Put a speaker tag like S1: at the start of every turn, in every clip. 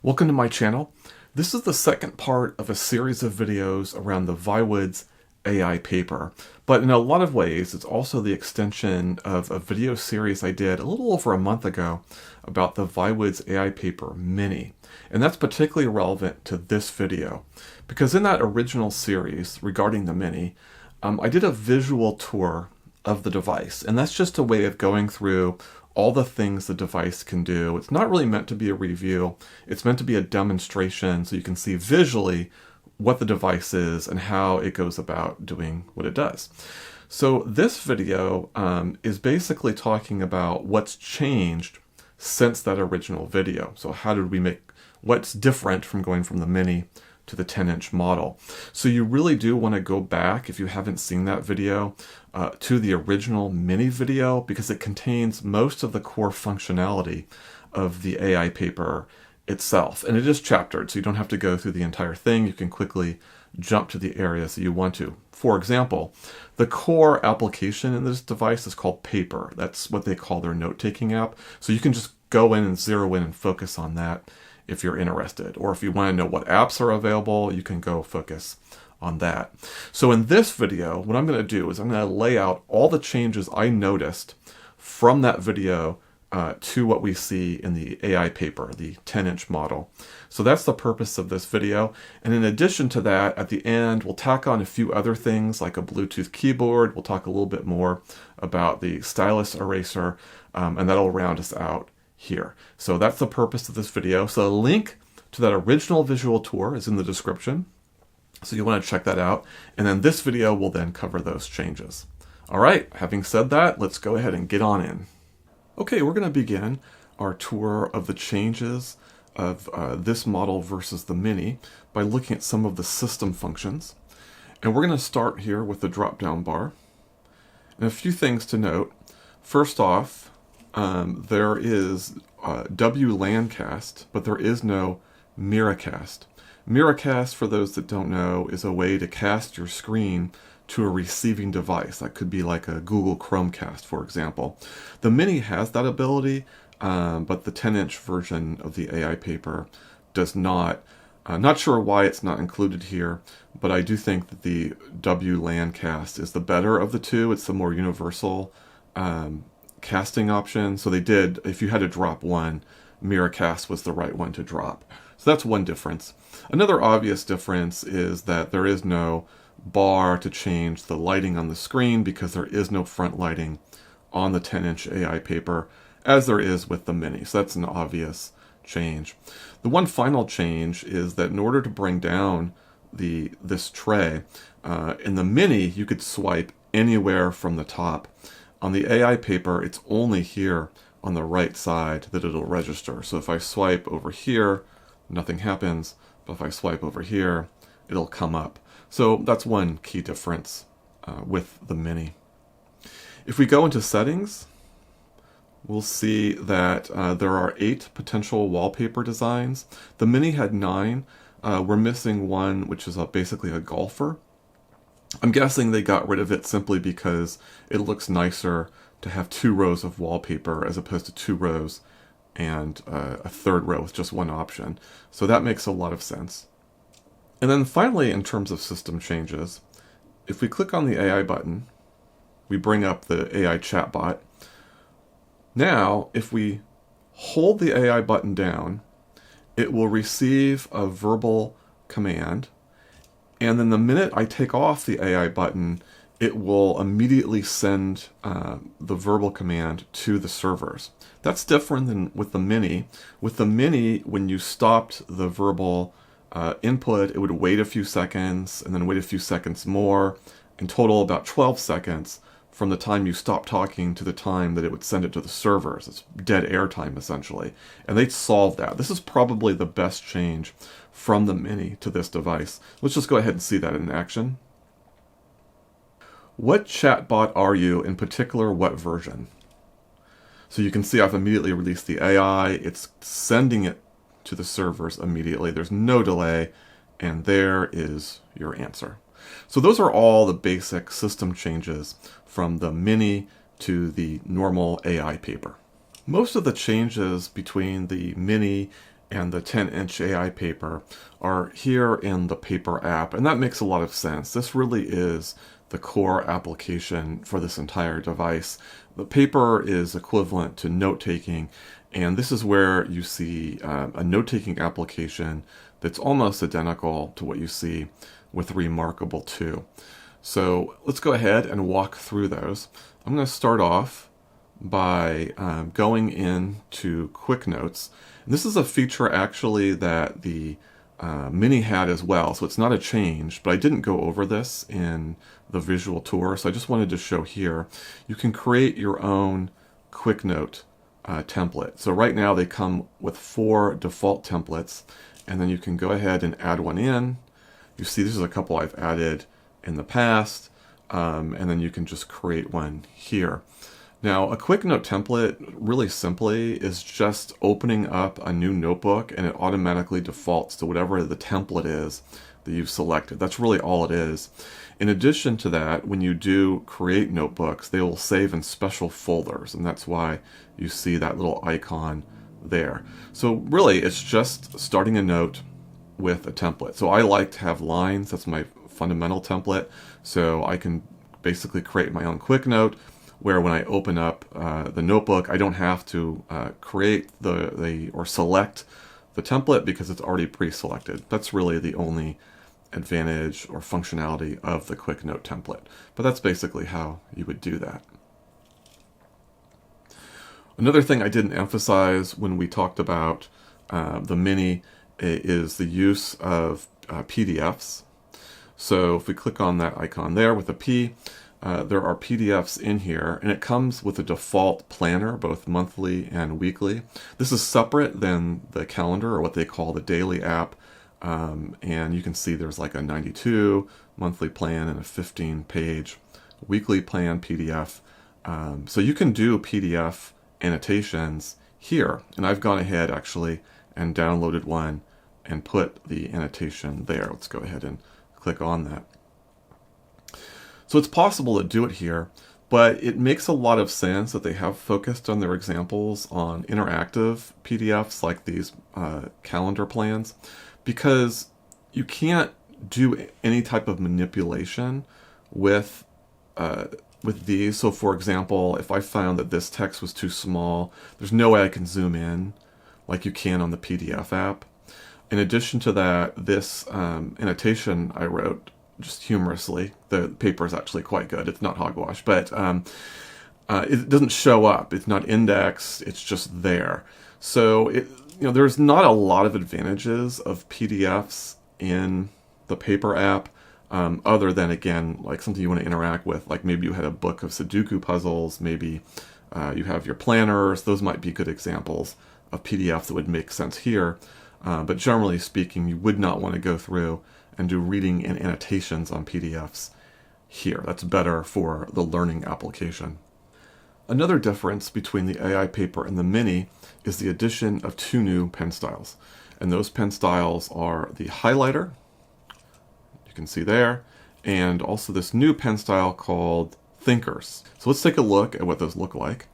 S1: Welcome to my channel. This is the second part of a series of videos around the Viwoods AI paper, but in a lot of ways it's also the extension of a video series I did a little over a month ago about the Viwoods AI paper mini. And that's particularly relevant to this video because in that original series regarding the mini, I did a visual tour of the device, and that's just a way of going through all the things the device can do. It's not really meant to be a review. It's meant to be a demonstration so you can see visually what the device is and how it goes about doing what it does. So this video is basically talking about what's changed since that original video. So how did we make, what's different from going from the mini to the 10-inch model. So you really do want to go back, if you haven't seen that video, to the original mini video because it contains most of the core functionality of the AI paper itself. And it is chaptered, so you don't have to go through the entire thing. You can quickly jump to the areas that you want to. For example, the core application in this device is called Paper. That's what they call their note-taking app. So you can just go in and zero in and focus on that if you're interested. Or if you want to know what apps are available, you can go focus on that. So in this video, what I'm going to do is I'm going to lay out all the changes I noticed from that video to what we see in the AI paper, the 10-inch model. So that's the purpose of this video. And in addition to that, at the end, we'll tack on a few other things like a Bluetooth keyboard. We'll talk a little bit more about the Stylus Eraser, and that'll round us out here. So that's the purpose of this video. So the link to that original visual tour is in the description. So you want to check that out. And then this video will then cover those changes. All right, having said that, let's go ahead and get on in. Okay, we're going to begin our tour of the changes of this model versus the mini by looking at some of the system functions. And we're going to start here with the drop-down bar. And a few things to note. First off, there is WLANcast, but there is no Miracast. Miracast, for those that don't know, is a way to cast your screen to a receiving device. That could be like a Google Chromecast, for example. The Mini has that ability, but the 10-inch version of the AI paper does not. I'm not sure why it's not included here, but I do think that the WLANcast is the better of the two. It's the more universal casting option. So they did, if you had to drop one, Miracast was the right one to drop. So that's one difference. Another obvious difference is that there is no bar to change the lighting on the screen because there is no front lighting on the 10-inch AI paper as there is with the mini. So that's an obvious change. The one final change is that in order to bring down this tray, in the mini you could swipe anywhere from the top. On the AI paper, it's only here on the right side that it'll register. So if I swipe over here, nothing happens, but if I swipe over here, it'll come up. So that's one key difference with the mini. If we go into settings, we'll see that there are 8 potential wallpaper designs. The mini had 9. We're missing one, which is basically a golfer. I'm guessing they got rid of it simply because it looks nicer to have 2 rows of wallpaper as opposed to 2 rows and a third row with just one option. So that makes a lot of sense. And then finally, in terms of system changes, if we click on the AI button, we bring up the AI chatbot. Now, if we hold the AI button down, it will receive a verbal command. And then the minute I take off the AI button, it will immediately send the verbal command to the servers. That's different than with the mini. With the mini, when you stopped the verbal input, it would wait a few seconds and then wait a few seconds more. In total, about 12 seconds from the time you stop talking to the time that it would send it to the servers. It's dead air time, essentially. And they'd solve that. This is probably the best change from the mini to this device. Let's just go ahead and see that in action. What chatbot are you, in particular, what version? So you can see I've immediately released the AI. It's sending it to the servers immediately. There's no delay, and there is your answer. So those are all the basic system changes from the mini to the normal AI paper. Most of the changes between the mini and the 10-inch AI paper are here in the paper app, and that makes a lot of sense. This really is the core application for this entire device. The paper is equivalent to note-taking, and this is where you see a note-taking application that's almost identical to what you see with Remarkable 2. So let's go ahead and walk through those. I'm going to start off by going into Quick Notes. And this is a feature actually that the Mini had as well, so it's not a change, but I didn't go over this in the visual tour, so I just wanted to show here. You can create your own Quick Note template. So right now they come with 4 default templates, and then you can go ahead and add one in. You see this is a couple I've added in the past, and then you can just create one here. Now, a Quick Note template, really simply, is just opening up a new notebook and it automatically defaults to whatever the template is that you've selected. That's really all it is. In addition to that, when you do create notebooks, they will save in special folders, and that's why you see that little icon there. So really, it's just starting a note with a template. So I like to have lines. That's my fundamental template. So I can basically create my own Quick Note, where when I open up the notebook, I don't have to create or select the template because it's already pre-selected. That's really the only advantage or functionality of the Quick Note template. But that's basically how you would do that. Another thing I didn't emphasize when we talked about the Mini is the use of PDFs. So if we click on that icon there with a P, there are PDFs in here, and it comes with a default planner, both monthly and weekly. This is separate than the calendar, or what they call the daily app, and you can see there's like a 92 monthly plan and a 15-page weekly plan PDF. So you can do PDF annotations here, and I've gone ahead actually and downloaded one and put the annotation there. Let's go ahead and click on that. So it's possible to do it here, but it makes a lot of sense that they have focused on their examples on interactive PDFs like these calendar plans, because you can't do any type of manipulation with these. So for example, if I found that this text was too small, there's no way I can zoom in like you can on the PDF app. In addition to that, this annotation I wrote just humorously, the paper is actually quite good. It's not hogwash, but it doesn't show up. It's not indexed. It's just there. So there's not a lot of advantages of PDFs in the paper app, other than, again, like something you want to interact with. Like maybe you had a book of Sudoku puzzles. Maybe you have your planners. Those might be good examples of PDFs that would make sense here. But generally speaking, you would not want to go through and do reading and annotations on PDFs here. That's better for the learning application. Another difference between the AiPaper and the Mini is the addition of 2 new pen styles. And those pen styles are the highlighter, you can see there, and also this new pen style called Thinkers. So let's take a look at what those look like.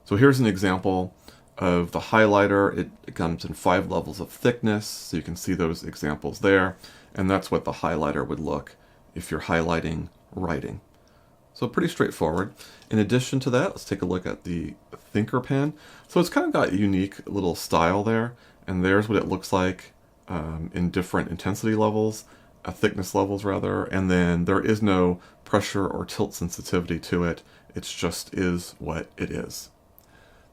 S1: So here's an example of the highlighter. It comes in 5 levels of thickness, so you can see those examples there, and that's what the highlighter would look if you're highlighting writing. So pretty straightforward. In addition to that, let's take a look at the Thinker pen. So it's kind of got a unique little style there, and there's what it looks like in different intensity levels, thickness levels rather, and then there is no pressure or tilt sensitivity to it. It just is what it is.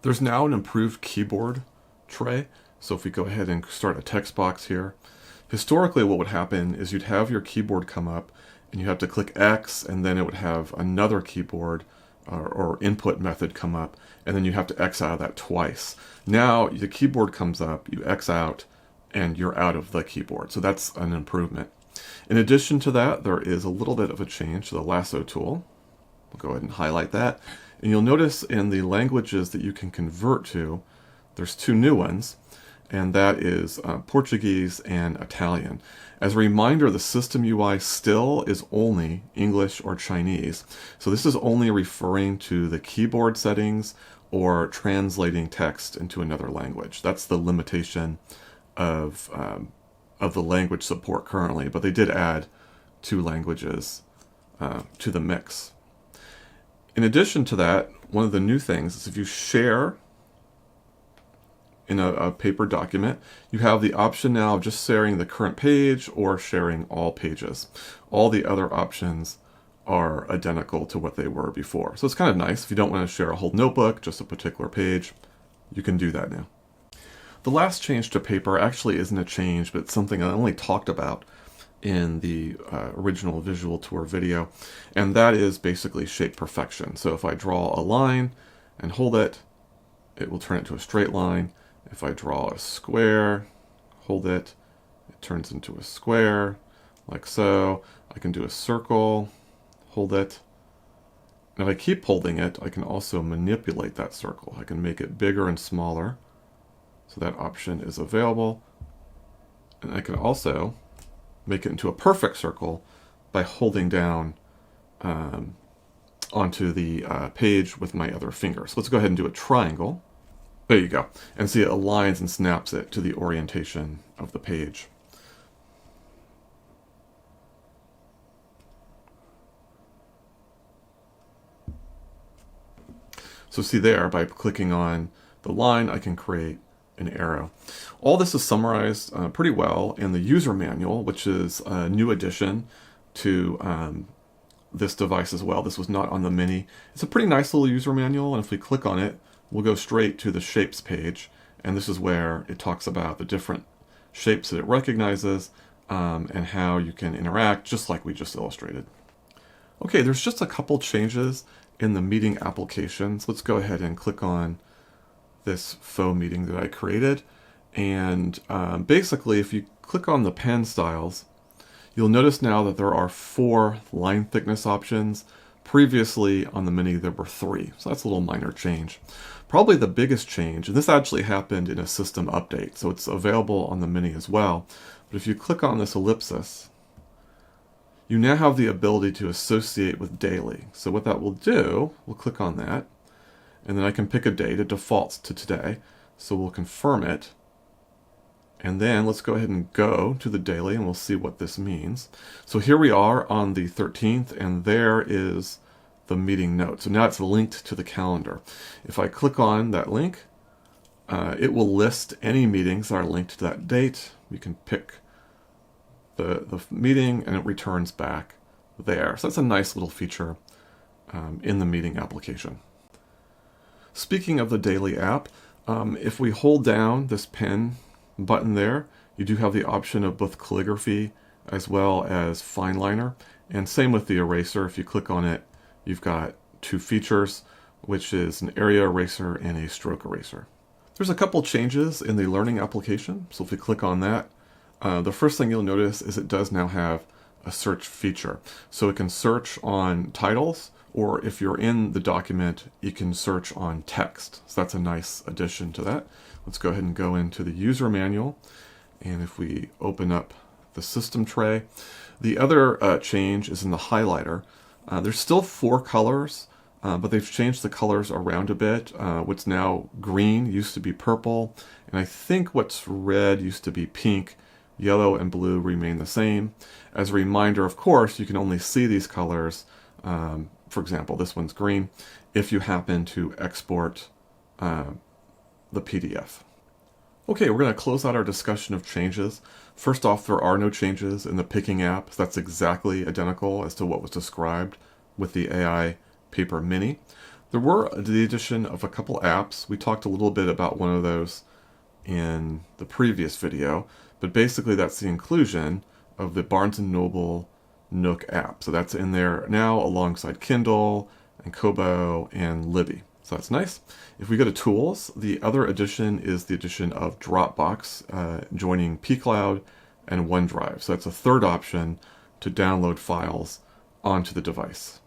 S1: There's now an improved keyboard tray. So if we go ahead and start a text box here, historically what would happen is you'd have your keyboard come up and you have to click X, and then it would have another keyboard or input method come up, and then you have to X out of that twice. Now the keyboard comes up, you X out, and you're out of the keyboard. So that's an improvement. In addition to that, there is a little bit of a change to the lasso tool. We'll go ahead and highlight that. And you'll notice in the languages that you can convert to, there's 2 new ones, and that is Portuguese and Italian. As a reminder, the system UI still is only English or Chinese. So this is only referring to the keyboard settings or translating text into another language. That's the limitation of the language support currently, but they did add 2 languages to the mix. In addition to that, one of the new things is if you share in a paper document, you have the option now of just sharing the current page or sharing all pages. All the other options are identical to what they were before. So it's kind of nice. If you don't want to share a whole notebook, just a particular page, you can do that now. The last change to paper actually isn't a change, but it's something I only talked about in the original visual tour video, and that is basically shape perfection. So if I draw a line and hold it, it will turn it to a straight line. If I draw a square, hold it, it turns into a square, like so. I can do a circle, hold it. And if I keep holding it, I can also manipulate that circle. I can make it bigger and smaller. So that option is available. And I can also make it into a perfect circle by holding down onto the page with my other finger. So let's go ahead and do a triangle. There you go. And see, it aligns and snaps it to the orientation of the page. So see there, by clicking on the line, I can create an arrow. All this is summarized pretty well in the user manual, which is a new addition to this device as well. This was not on the Mini. It's a pretty nice little user manual, and if we click on it, we'll go straight to the shapes page, and this is where it talks about the different shapes that it recognizes and how you can interact, just like we just illustrated. Okay, there's just a couple changes in the meeting application. So let's go ahead and click on this faux meeting that I created. And basically, if you click on the pen styles, you'll notice now that there are 4 line thickness options. Previously on the Mini, there were 3. So that's a little minor change. Probably the biggest change, and this actually happened in a system update, so it's available on the Mini as well. But if you click on this ellipsis, you now have the ability to associate with daily. So what that will do, we'll click on that, and then I can pick a date. It defaults to today, so we'll confirm it. And then let's go ahead and go to the daily, and we'll see what this means. So here we are on the 13th, and there is the meeting note. So now it's linked to the calendar. If I click on that link, it will list any meetings that are linked to that date. You can pick the meeting, and it returns back there. So that's a nice little feature in the meeting application. Speaking of the daily app, if we hold down this pen button there, you do have the option of both calligraphy as well as fine liner. And same with the eraser. If you click on it, you've got 2 features, which is an area eraser and a stroke eraser. There's a couple changes in the learning application. So if we click on that, the first thing you'll notice is it does now have a search feature. So it can search on titles, or if you're in the document, you can search on text. So that's a nice addition to that. Let's go ahead and go into the user manual. And if we open up the system tray, the other change is in the highlighter. There's still 4 colors, but they've changed the colors around a bit. What's now green used to be purple, and I think what's red used to be pink. Yellow and blue remain the same. As a reminder, of course, you can only see these colors, for example, this one's green, if you happen to export the PDF. Okay, we're going to close out our discussion of changes. First off, there are no changes in the picking app. That's exactly identical as to what was described with the AiPaper Mini. There were the addition of a couple apps. We talked a little bit about one of those in the previous video, but basically that's the inclusion of the Barnes & Noble Nook app. So that's in there now alongside Kindle and Kobo and Libby. So that's nice. If we go to Tools, the other addition is the addition of Dropbox, joining pCloud and OneDrive. So that's a third option to download files onto the device.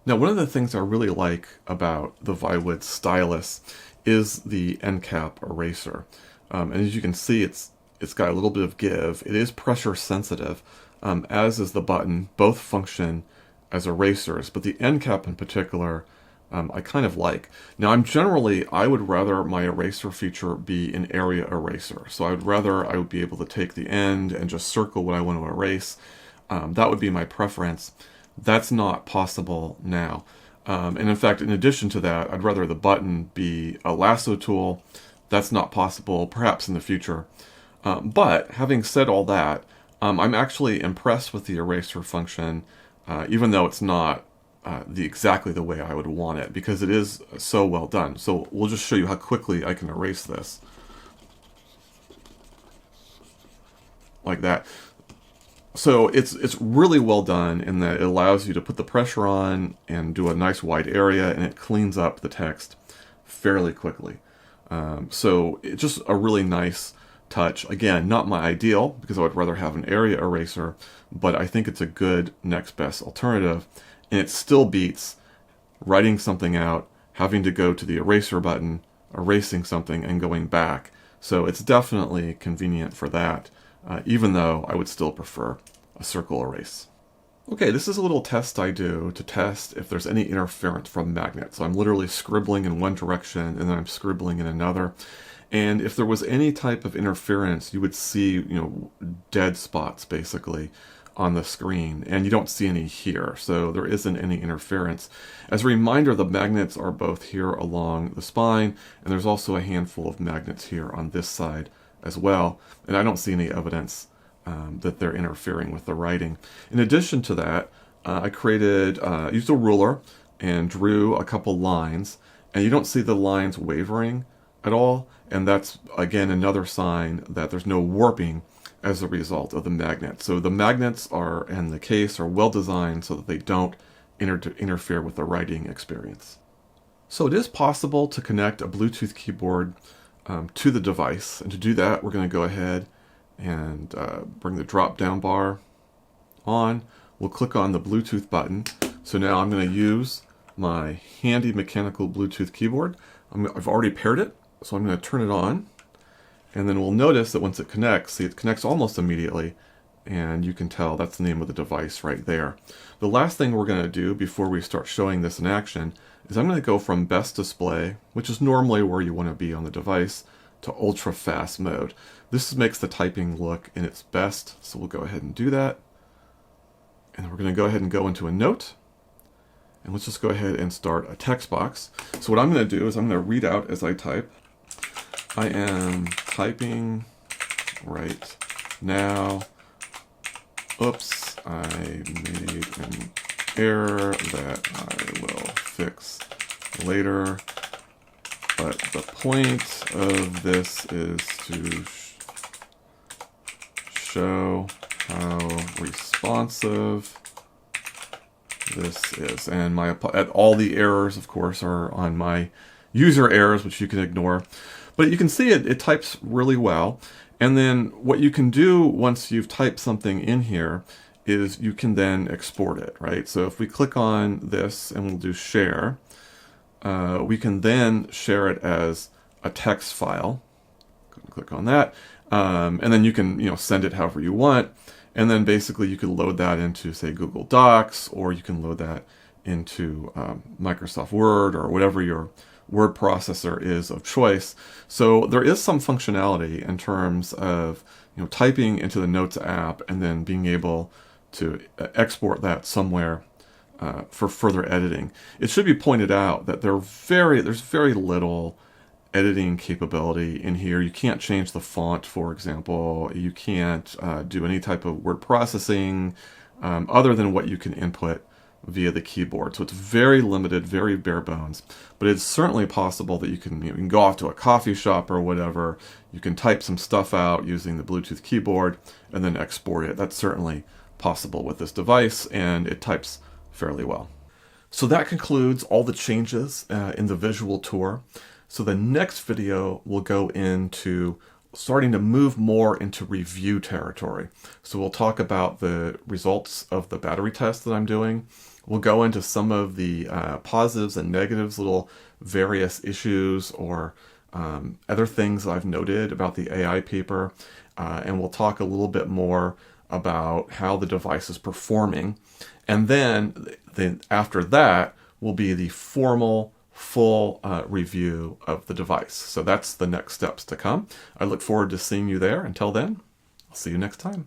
S1: Now, one of the things I really like about the Viwoods Stylus is the end cap eraser. And as you can see, it's got a little bit of give. It is pressure sensitive, as is the button. Both function as erasers, but the end cap in particular I kind of like. Now, I would rather my eraser feature be an area eraser. So I would be able to take the end and just circle what I want to erase. That would be my preference. That's not possible now. And in fact, in addition to that, I'd rather the button be a lasso tool. That's not possible, perhaps in the future. But having said all that, I'm actually impressed with the eraser function, even though it's not exactly the way I would want it, because it is so well done. So we'll just show you how quickly I can erase this. Like that. So it's really well done in that it allows you to put the pressure on and do a nice wide area, and it cleans up the text fairly quickly. So it's just a really nice touch. Again, not my ideal, because I would rather have an area eraser, but I think it's a good next best alternative. And it still beats writing something out, having to go to the eraser button, erasing something, and going back. So it's definitely convenient for that, even though I would still prefer a circle erase. Okay, this is a little test I do to test if there's any interference from magnets. So I'm literally scribbling in one direction and then I'm scribbling in another. And if there was any type of interference, you would see, dead spots basically on the screen, and you don't see any here, so there isn't any interference. As a reminder, the magnets are both here along the spine, and there's also a handful of magnets here on this side as well, and I don't see any evidence that they're interfering with the writing. In addition to that, I used a ruler and drew a couple lines, and you don't see the lines wavering at all, and that's again another sign that there's no warping as a result of the magnet. So the magnets and the case are well designed so that they don't interfere with the writing experience. So it is possible to connect a Bluetooth keyboard to the device, and to do that we're going to go ahead and bring the drop down bar on. We'll click on the Bluetooth button. So now I'm going to use my handy mechanical Bluetooth keyboard. I've already paired it, so I'm going to turn it on. And then we'll notice that once it connects, see, it connects almost immediately, and you can tell that's the name of the device right there. The last thing we're going to do before we start showing this in action is I'm going to go from best display, which is normally where you want to be on the device, to ultra fast mode. This makes the typing look in its best, so we'll go ahead and do that. And we're going to go ahead and go into a note, and let's just go ahead and start a text box. So what I'm going to do is I'm going to read out as I type. I am typing right now. Oops, I made an error that I will fix later. But the point of this is to show how responsive this is. And all the errors, of course, are on my user errors, which you can ignore. But you can see it types really well. And then what you can do once you've typed something in here is you can then export it, right? So if we click on this and we'll do share, we can then share it as a text file. Click on that. And then you can send it however you want. And then basically you can load that into, say, Google Docs, or you can load that into Microsoft Word or whatever your word processor is of choice. So there is some functionality in terms of typing into the Notes app and then being able to export that somewhere for further editing. It should be pointed out that there's very little editing capability in here. You can't change the font, for example. You can't do any type of word processing other than what you can input via the keyboard. So it's very limited, very bare bones, but it's certainly possible that you can go off to a coffee shop or whatever, you can type some stuff out using the Bluetooth keyboard and then export it. That's certainly possible with this device, and it types fairly well. So that concludes all the changes in the visual tour. So the next video will go into starting to move more into review territory. So we'll talk about the results of the battery test that I'm doing. We'll go into some of the positives and negatives, little various issues or other things I've noted about the AiPaper, and we'll talk a little bit more about how the device is performing. And then after that, will be the formal, full review of the device. So that's the next steps to come. I look forward to seeing you there. Until then, I'll see you next time.